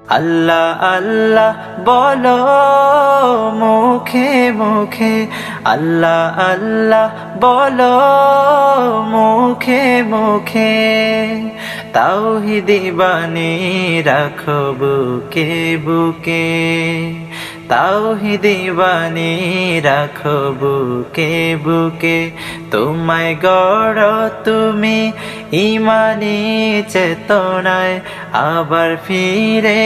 আল্লাহ আল্লাহ বলো মুখে মুখে, আল্লাহ আল্লাহ বলো মুখে মুখে, তাওহীদি বাণী রাখো বুকে বুকে, তাওহীদি বাণী রাখো বুকে বুকে। তোমায় গড় তুমি ঈমানি চেতনায়, আবার ফিরে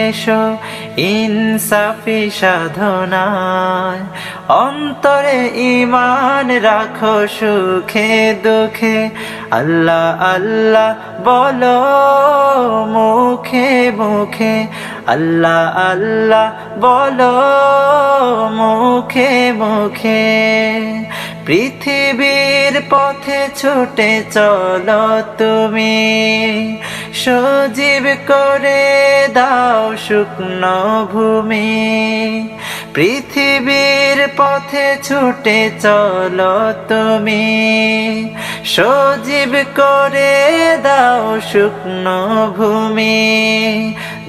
এসো ইনসাফি সাধনায়। অন্তরে ঈমান রাখো সুখে দুঃখে, আল্লাহ আল্লাহ বলো মুখে মুখে, আল্লাহ আল্লাহ বলো মুখে মুখে। পৃথিবীর পথে ছুটে চলো তুমি, সজীব করে দাও শুকনো ভূমি। পৃথিবীর পথে ছুটে চলো তুমি, সজীব করে দাও শুকনো ভূমি।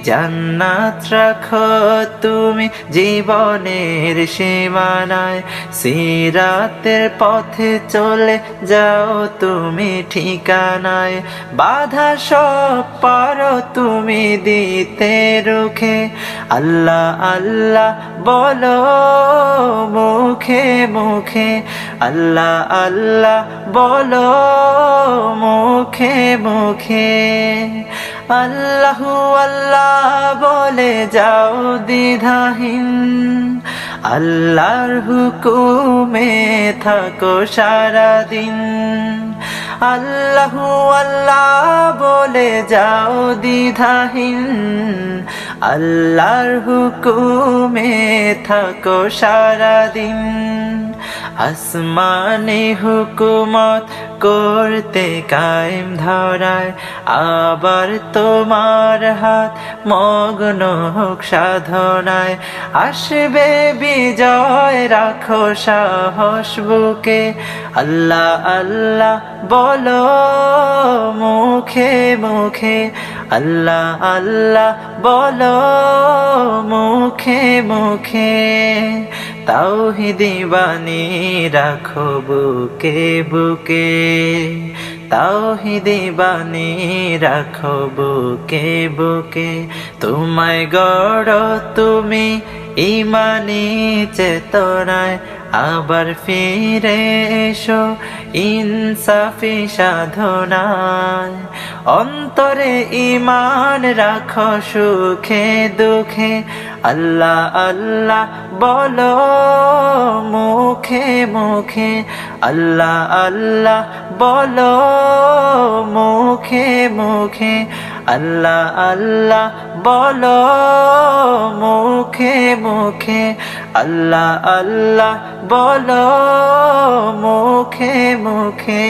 জান্নাত রাখো তুমি জীবনের সীমানায়, সিরাতের পথে চলে যাও তুমি ঠিকানায়। বাধা সব পারো তুমি দিতে রুখে, আল্লাহ আল্লাহ বলো মুখে মুখে, আল্লাহ আল্লাহ বলো মুখে মুখে। আল্লাহু আল্লাহ বলে যাও দ্বিধাহীন, আল্লাহর হুকুমে থাকো সারাদিন। আল্লাহু আল্লাহ বলে যাও দ্বিধাহীন, আল্লাহর হুকুমে থাকো সারাদিন। আসমানি হুকুমত করতে কায়েম ধরায়, আবার তোমার হাত মগ্ন হোক সাধনায়। আসবে বিজয় রাখো সাহস বুকে, আল্লাহ আল্লাহ বলো মুখে মুখে, আল্লাহ আল্লাহ বলো মুখে মুখে। তাওহীদি বাণী রাখো বুকে বুকে, তাওহীদি বাণী রাখো বুকে বুকে। তোমায় গড় তুমি ঈমানি চেতনায়, আবার ফিরে এসো ইনসাফি সাধনায়। অন্তরে ঈমান রাখো সুখে দুঃখে, আল্লাহ আল্লাহ বলো মুখে মুখে, আল্লাহ আল্লাহ বলো মুখে মুখে, আল্লাহ আল্লাহ বলো মুখে মুখে, আল্লাহ আল্লাহ বলো মুখে মুখে।